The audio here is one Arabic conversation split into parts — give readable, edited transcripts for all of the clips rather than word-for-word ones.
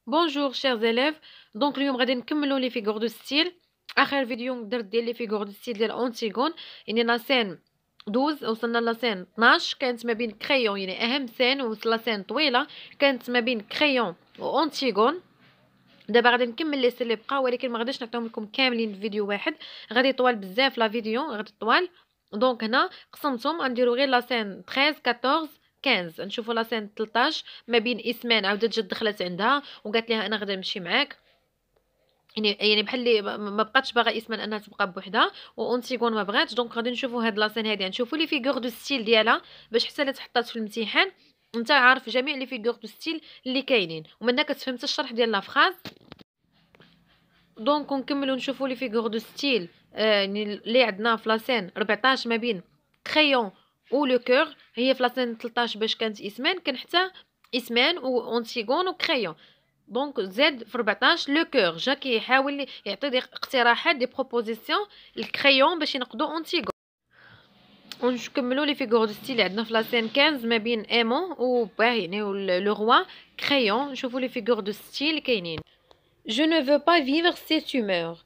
Bonjour chers élèves. Donc اليوم غادي نكملوا لي فيغور دو ستيل. اخر فيديو درت ديال لي فيغور دو ستيل ديال اونتيغون، يعني لا سين 12 وصلنا لا سين 12 كانت ما بين كريون، يعني اهم سين وصلنا سين طويله كانت ما بين كريون واونتيغون. دابا غادي نكمل لي سين اللي بقاو، ولكن ما غاديش نعطيهم لكم كاملين في فيديو واحد، غادي طوال بزاف لا فيديو غادي طوال. دونك هنا قسمتهم غنديرو غير لا سين 13 14 15. نشوفوا لا سين 13 ما بين اسمان عاودت جات دخلت عندها وقالت لها انا غادي نمشي معاك، يعني بحال اللي ما بقاتش باغا اسمان انها تبقى بوحدها، واونتيغون ما بغاتش. دونك غادي نشوفوا هاد لاسين هادي، نشوفوا لي فيغور دو ستيل ديالها باش حتى اللي تحطات في الامتحان انت عارف جميع لي فيغور دو ستيل اللي كاينين ومنها كتفهم حتى الشرح ديال لا فراز. دونك نكملوا نشوفوا لي فيغور دو ستيل اللي عندنا في لاسين 14 ما بين كريون و لو كور. هي في لاسين 13 باش كانت اسمان كان حتى اسمان واونتيغون وكريون. دونك زاد في 14 لو كور جا كيحاول يعطي دي اقتراحات دي بروبوزيسيون الكريون باش ينقدوا اونتيغون. ونكملوا لي فيغور دو ستيل اللي عندنا في لاسين 15 ما بين ايمون و يعني لو روا كريون. نشوفوا لي فيغور دو ستيل اللي كاينين. Je ne veux pas vivre si tu meurs.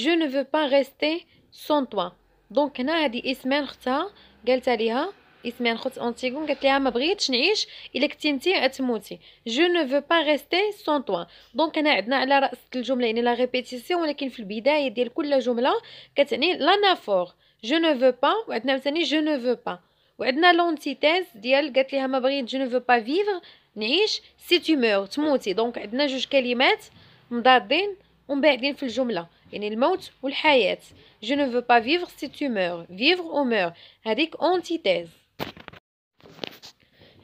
Je ne veux pas rester sans toi. دونك هنا هذه اسمان اختها قالت عليها، اسمان خت اونتيغون قالت لها ما بغيتش نعيش الا كنتي انت غتموتي. Je ne veux pas rester sans toi. دونك هنا عندنا على راس الجمله يعني لا ريبيتيسيون، ولكن في البدايه ديال كل جمله كتعني لانافور. Je ne veux pas وعندنا عاوتاني je ne veux pas، وعندنا لونتيتيز ديال قالت لها ما بغيت je ne veux pas vivre نعيش si tu meurs تموتي. دونك عندنا جوج كلمات مضادين ومبعدين في الجملة، يعني الموت والحياة. Je ne veux pas vivre si tu meurs. Vivre ou meurt هذيك antithèse.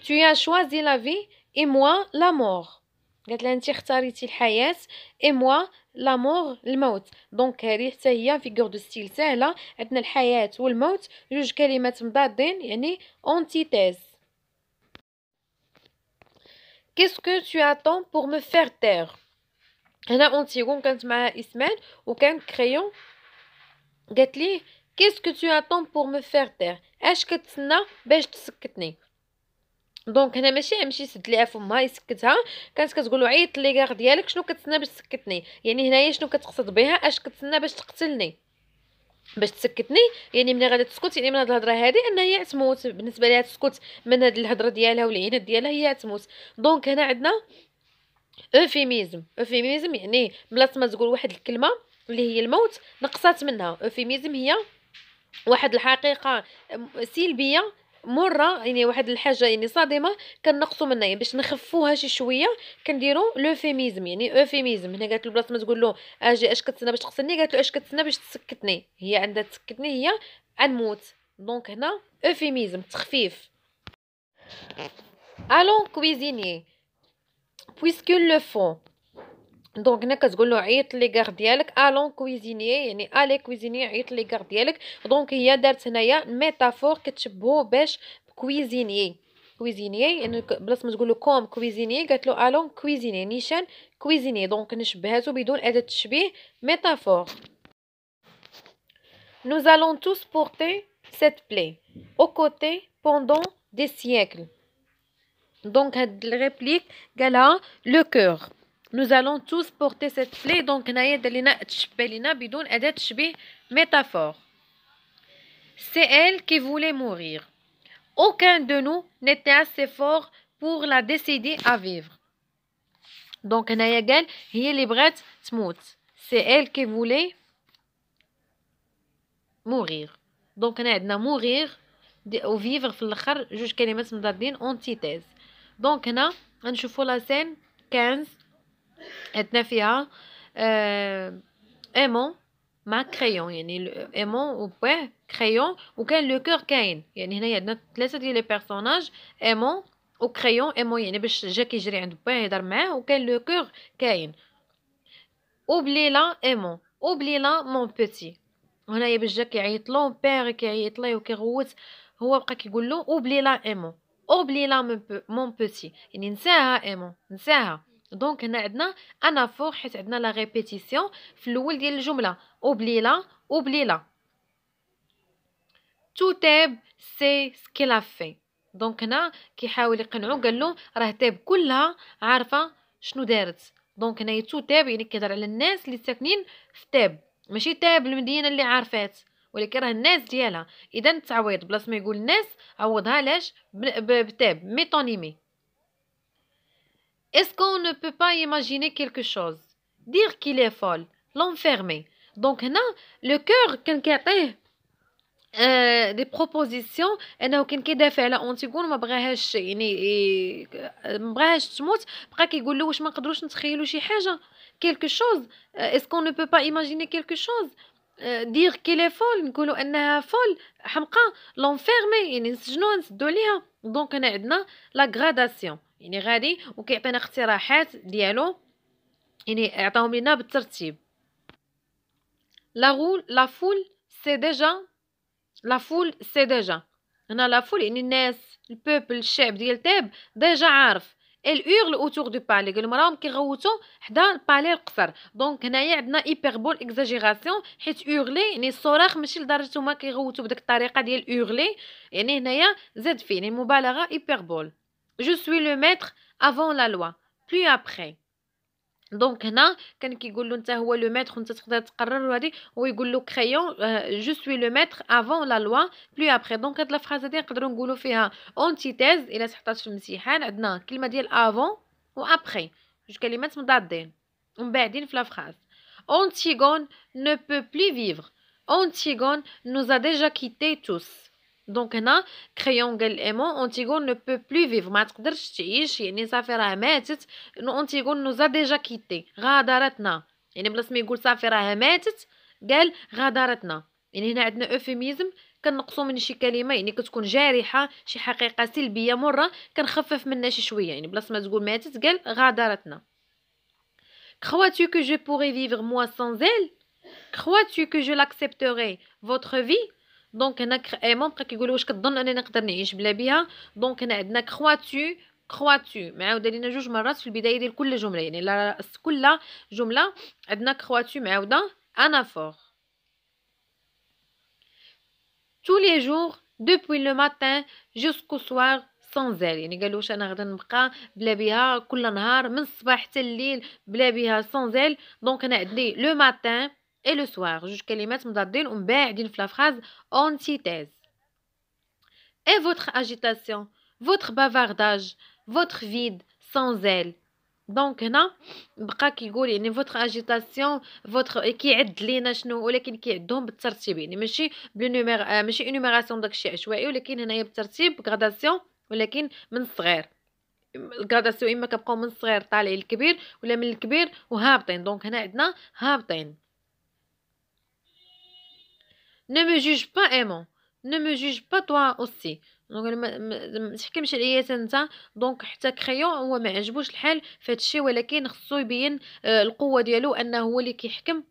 Tu as choisi la vie et moi la mort. قالت لها انت اختاريتي الحياة et moi la mort الموت. دونك هذه حتى هي فيغور دو ستيل سهلة، عندنا الحياة والموت جوج كلمات مضادين يعني antithèse. Qu'est-ce que tu attends pour me faire taire؟ هنا اونتيغون كانت معها اسمان وكان كريون قالت ليه qu'est-ce que tu attends pour me faire taire؟ اش كتسنى باش تسكتني؟ دونك هنا ماشي يمشي يسد ليها فمها يسكتها، كانت كتقول له عيط لي كاع ديالك شنو كتسنى باش تسكتني؟ يعني هنايا شنو كتقصد بها؟ اش كتسنى باش تقتلني باش تسكتني؟ يعني ملي غادي تسكت يعني من هاد الهضره هادي ان هي تموت، بالنسبه ليها تسكت من هاد الهضره ديالها والعينات ديالها هي تموت. دونك هنا عندنا اوفيميزم. اوفيميزم يعني بلاصه ما تقول واحد الكلمه اللي هي الموت نقصات منها. اوفيميزم هي واحد الحقيقه سلبيه مره، يعني واحد الحاجه يعني صادمه كنقصوا منها، يعني باش نخفوها شي شويه كنديروا لوفيميزم. يعني اوفيميزم هنا قالت له بلاصه ما تقول له اجي اش كتسنى باش تقتلني قالت له اش كتسنى باش تسكتني، هي عندها تسكتني هي غنموت. دونك هنا اوفيميزم تخفيف. الون كويزيني puisqu'ils le font. دونك هنا كتقول له عيط لي كار ديالك الون كويزيني، يعني الي كويزيني عيط لي كار ديالك. دونك هي دارت هنايا ميتافور كتشبهو باش كويزيني. كويزيني يعني بلاصه ما تقول له كوم كويزيني قالت له الون كويزيني نيشان كويزيني. دونك نشبهاتو بدون اداه تشبيه ميتافور. Nous allons tous porter cette plaie aux côtés pendant des siècles. دونك هاد الريبليك قالها لو كور. Nous allons tous porter cette plaie. دونك هنايا دار لينا تشبه لينا بدون أداة تشبيه métaphore. C'est elle qui voulait mourir. Aucun de nous n'était assez fort pour la décider à vivre. دونك هنايا قال هي اللي بغات تموت. C'est elle qui voulait mourir. دونك هنا عندنا mourir و vivre في الاخر جوج كلمات مضادين antithèse. دونك هنا غنشوفوا لا سين 15 عندنا فيها ايمون مع كريون، يعني ايمون و بواه كريون وكان لو كور كاين. يعني هنايا عندنا ثلاثه ديال لي بيرسوناج ايمون و كريون. ايمون يعني باش جا كيجري عند بواه يهضر معاه، وكان لو كور كاين. اوبليلا ايمون اوبليلا مون بوتي. هنايا باش جا كيعيط لو بير كيعيط ليه وكيغوت، هو بقى كيقول له اوبليلا ايمون اوبليلا مون بوتي، يعني نساها ايمون نساها. دونك هنا عندنا انافور حيت عندنا لا ريبيتيسيون في الاول ديال الجمله. اوبليلا اوبليلا تو تاب سي سكيلا في. دونك هنا كيحاول يقنعو، قال له راه تاب كلها عارفه شنو دارت. دونك هنايا تو تاب يعني كيهضر على الناس اللي ساكنين في تاب، ماشي تاب المدينه اللي عارفات، ولكن راه الناس ديالها. اذا التعويض بلاص ما يقول الناس عوضها لاش بتاب ميتونيمي. Est-ce qu'on ne peut pas imaginer quelque chose? Dire qu'il est folle, l'enfermer. Donc هنا le cœur كان كيعطيه دي بروبوزيسيون انه كان كيدافع على اونتيغون ما بغاهاش يعني ما بغاهاش تموت، بقى كيقول له واش ما نقدروش نتخيلوا شي حاجه كيلكو شوز. اسكو نو بو با ايماجيني كيلكو شوز دير كيلي فول، نقولوا انها فول حمقى، لونفيرمي يعني نسجنوها نسدو عليها. دونك هنا عندنا لا غراداسيون يعني غادي وكيعطينا اقتراحات ديالو يعني عطاهم لينا بالترتيب. لا فول سي ديجا، لا فول سي ديجا. هنا لا فول يعني الناس البوبل الشعب ديال تاب ديجا عارف. ال هورل اوتور دو بالي، قالوا راهم كيغوتوا حدا البالي القصر. دونك هنايا عندنا ايبربول اكزاجيراسيون، حيت هورلي يعني الصراخ ماشي لدرجه هما كيغوتوا بديك الطريقه ديال هورلي، يعني هنايا زاد فيه يعني مبالغه ايبربول. جو سوي لو ميتر افون لا لوا بلو ابري. دونك هنا كان كيقول له انت هو لو ميتر وانت تقدر تقرر وهادي، هو يقول له كريون جو سوي لو ميتر افون لا لوا بلو ابري. دونك هاد الفراز هادي نقدروا نقولوا فيها اونتيتيز الا تحطات في الامتحان. عندنا كلمه ديال افون و ابري، جوج كلمات مضادين ومباعدين في لا فراز. Antigone ne peut plus vivre. Antigone nous a déjà quittés tous. دونك هنا كريون قال ايمون اونتيغون نو بو بلو فيف ما تقدرش تعيش يعني صافي راه ماتت. اونتيغون نوزا ديجا كيتي غادرتنا، يعني بلاص ما يقول صافي راه ماتت قال غادرتنا. يعني هنا عندنا اوفيميزم كنقصوا من شي كلمه يعني كتكون جارحه شي حقيقه سلبيه مره كنخفف منها شي شويه، يعني بلاص ما تقول ماتت قال غادرتنا. Crois-tu que je pourrais vivre moi sans elle? Crois-tu que je l'accepterai votre vie? دونك هنا ايمون بقى كيقول واش كتظن انني نقدر نعيش بلا بها. دونك هنا عندنا كرواتو، كرواتو معاوده لينا جوج مرات في البدايه ديال كل جمله، يعني لا كل جمله عندنا كرواتو معاوده انافور. tous les jours depuis le matin jusqu'au soir sans elle. يعني قالوا واش انا غادي نبقى بلا بها كل نهار من الصباح حتى الليل بلا بها sans elle. دونك هنا عندي لو ماتان et le soir جوج كلمات مضادين ومباعدين في لا فراز antithèse. Et votre agitation, votre bavardage, votre vide sans elle. دونك هنا بقى كيقول يعني votre agitation votre كيعد لينا شنو، ولكن كيعدهم بالترتيب يعني ماشي بلو ماشي انوميراسيون داكشي عشوائي، ولكن هنايا بالترتيب غراداسيون ولكن من الصغير. الغراداسيون اما كنبقاو من الصغير طالعين للكبير ولا من الكبير وهابطين. دونك هنا عندنا هابطين. Ne me juge pas aimant. Ne me juge pas toi aussi. دونك ما تحكمش عليا انت. دونك حتى كريون هو ما عجبوش الحال في هادشي، ولكن خصو يبين القوه ديالو انه هو اللي كيحكم.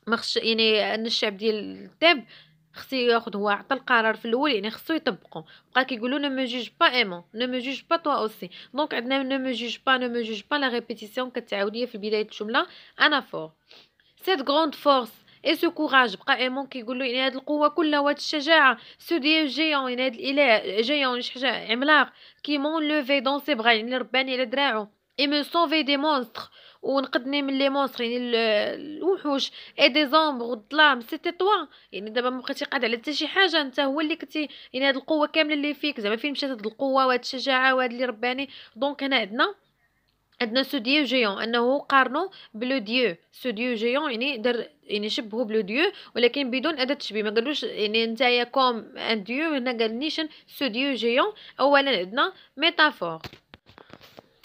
ما خصش يعني ان الشعب ديال التاب خصو ياخذ هو عطى القرار في الاول يعني خصو يطبقه. بقى كيقولوا نو مو جوج با ايمون نو مو جوج با توا اوسي. دونك عندنا نو مو جوج با نو مو جوج با لا ريبيتيسيون كتعاوديه في بدايه الجمله انافور. سيت غروند فورس اي سو كوراج بقى ايمون كيقول له يعني هاد القوه كلها وهاد الشجاعه سو ديال جيون يعني هاد الاله جيون شي حاجه عملاق كي مون لوفي دون سي بغا يعني رباني على دراعو اي مو سوفي دي مونستر ونقدني من لي مونستر يعني الوحوش اي دي زومبر والظلام سيتي توا يعني دابا ما بقيتي قاعد على حتى شي حاجه انت هو اللي كنتي يعني هاد القوه كامله اللي فيك زعما فين مشات هاد القوه وهاد الشجاعه وهاد اللي رباني. دونك هنا عندنا سو ديو جيون انه قارنو بلو ديو. سو ديو جيون يعني دار يعني شبهو بلو ديو ولكن بدون اداه تشبيه، ما قالوش يعني نتايا كوم ان ديو. هنا قال نيشن سو ديو جيون. اولا عندنا ميتافور،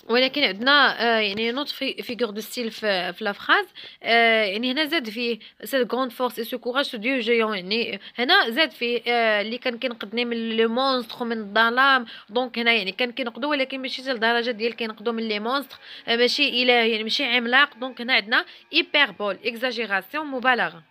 ولكن عندنا يعني نوت فيغور دو ستيل في لا فراز. يعني هنا زاد فيه سي غروند فورس اي سو كوراج سو ديو جيون، يعني هنا زاد فيه اللي كان كينقذني من لي مونستر ومن الظلام. دونك هنا يعني كان كينقذو ولكن ماشي حتى لدرجه ديال كينقذو من لي مونستر، ماشي اله يعني ماشي عملاق. دونك هنا عندنا ايبربول اكزاجيراسيون مبالغه.